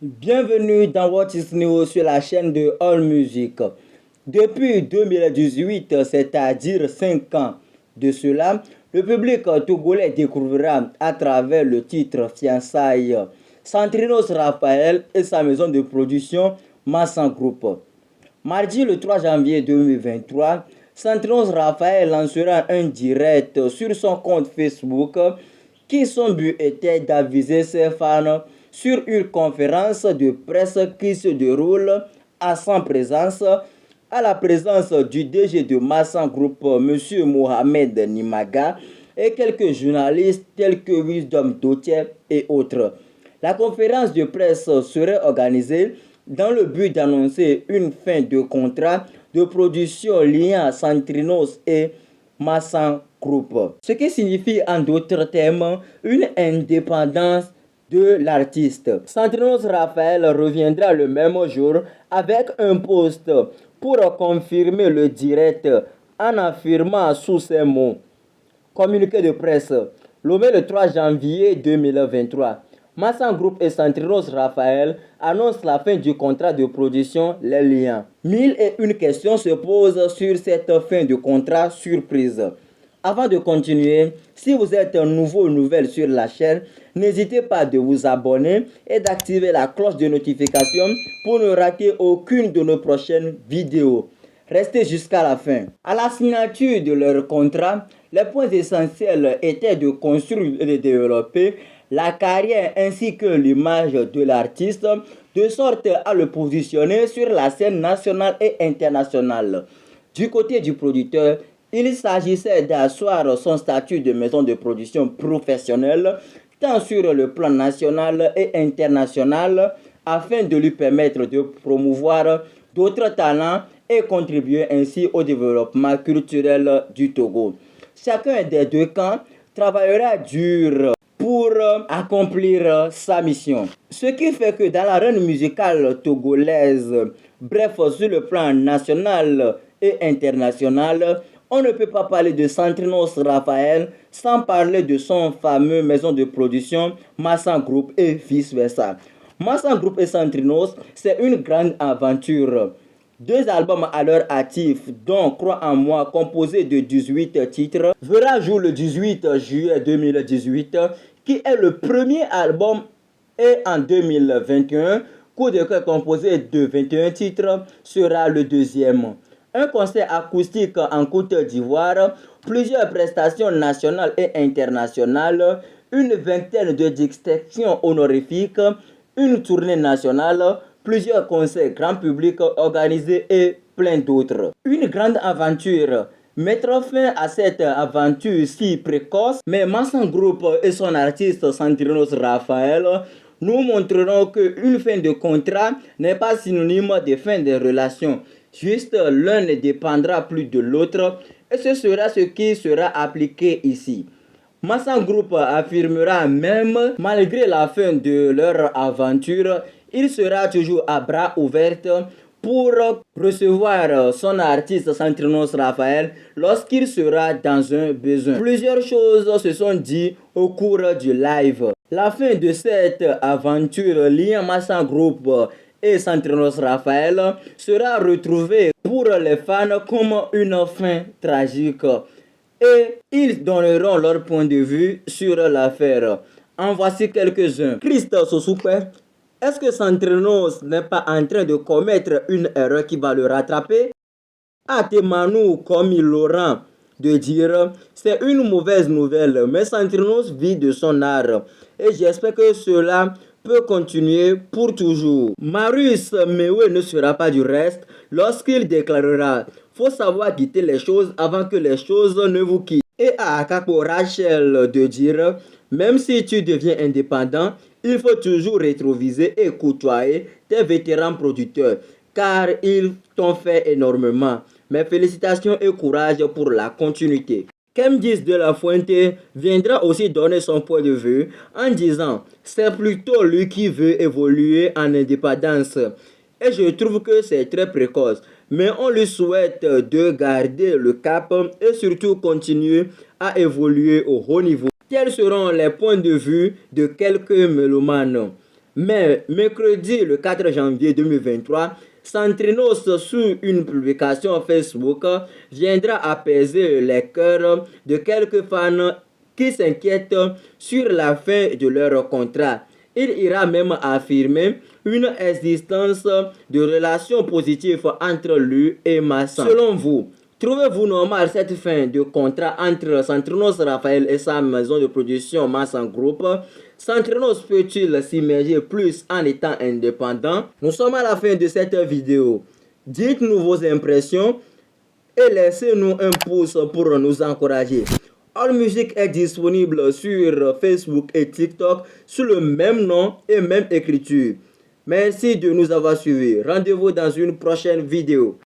Bienvenue dans What is New sur la chaîne de All Music. Depuis 2018, c'est-à-dire 5 ans de cela, le public togolais découvrira à travers le titre Fiançailles Centrinos Raphaël et sa maison de production Massan Group. Mardi le 3 janvier 2023, Centrinos Raphaël lancera un direct sur son compte Facebook qui son but était d'aviser ses fans sur une conférence de presse qui se déroule à son présence, à la présence du DG de Massan Group, M. Mohamed Nimaga, et quelques journalistes tels que Wisdom Dotier et autres. La conférence de presse serait organisée dans le but d'annoncer une fin de contrat de production liant Centrinos et Massan Group. Ce qui signifie en d'autres termes une indépendance de l'artiste. Centrinos Raphaël reviendra le même jour avec un post pour confirmer le direct en affirmant sous ces mots. Communiqué de presse, le 3 janvier 2023. Massan Group et Centrinos Raphaël annoncent la fin du contrat de production Les Liens. 1001 questions se posent sur cette fin de contrat surprise. Avant de continuer, si vous êtes un nouveau ou nouvelle sur la chaîne, n'hésitez pas de vous abonner et d'activer la cloche de notification pour ne rater aucune de nos prochaines vidéos. Restez jusqu'à la fin. À la signature de leur contrat, les points essentiels étaient de construire et de développer la carrière ainsi que l'image de l'artiste, de sorte à le positionner sur la scène nationale et internationale. Du côté du producteur, il s'agissait d'asseoir son statut de maison de production professionnelle, tant sur le plan national et international, afin de lui permettre de promouvoir d'autres talents et contribuer ainsi au développement culturel du Togo. Chacun des deux camps travaillera dur pour accomplir sa mission. Ce qui fait que dans l'arène musicale togolaise, bref, sur le plan national et international, on ne peut pas parler de Centrinos Raphaël sans parler de son fameux maison de production Massan Group et vice-versa. Massan Group et Centrinos, c'est une grande aventure. 2 albums à leur actif, dont Crois en moi, composé de 18 titres, verra jour le 18 juillet 2018, qui est le premier album, et en 2021, Coup de cœur composé de 21 titres sera le deuxième. Un concert acoustique en Côte d'Ivoire, plusieurs prestations nationales et internationales, une vingtaine de distinctions honorifiques, une tournée nationale, plusieurs concerts grand public organisés et plein d'autres. Une grande aventure. Mettre fin à cette aventure si précoce, mais Massan Group et son artiste Centrinos Raphaël nous montreront qu'une fin de contrat n'est pas synonyme de fin de relation. Juste l'un ne dépendra plus de l'autre et ce sera ce qui sera appliqué ici. Massan Group affirmera même, malgré la fin de leur aventure, il sera toujours à bras ouverts pour recevoir son artiste Centrinos Raphaël lorsqu'il sera dans un besoin. Plusieurs choses se sont dites au cours du live. La fin de cette aventure liant Massan Group et Centrinos Raphaël sera retrouvée pour les fans comme une fin tragique. Et ils donneront leur point de vue sur l'affaire. En voici quelques-uns. Christophe Sosoupe, est-ce que Centrinos n'est pas en train de commettre une erreur qui va le rattraper? Atemanou, comme il l'aura de dire, c'est une mauvaise nouvelle, mais Centrinos vit de son art. Et j'espère que cela peut continuer pour toujours. Marius Mewe ne sera pas du reste lorsqu'il déclarera « Faut savoir quitter les choses avant que les choses ne vous quittent ». Et à Akapo Rachel de dire « Même si tu deviens indépendant, il faut toujours rétroviser et côtoyer tes vétérans producteurs car ils t'ont fait énormément. Mes félicitations et courage pour la continuité. » Kemdis de la Fuente viendra aussi donner son point de vue en disant « C'est plutôt lui qui veut évoluer en indépendance. » Et je trouve que c'est très précoce. Mais on lui souhaite de garder le cap et surtout continuer à évoluer au haut niveau. Quels seront les points de vue de quelques mélomanes? Mais mercredi, le 4 janvier 2023, Centrinos, sous une publication Facebook, viendra apaiser les cœurs de quelques fans qui s'inquiètent sur la fin de leur contrat. Il ira même affirmer une existence de relations positives entre lui et Massa. Selon vous, trouvez-vous normal cette fin de contrat entre Centrinos Raphaël et sa maison de production Massa Group? Centrinos peut-il s'immerger plus en étant indépendant? Nous sommes à la fin de cette vidéo. Dites-nous vos impressions et laissez-nous un pouce pour nous encourager. AllMusic est disponible sur Facebook et TikTok sous le même nom et même écriture. Merci de nous avoir suivis. Rendez-vous dans une prochaine vidéo.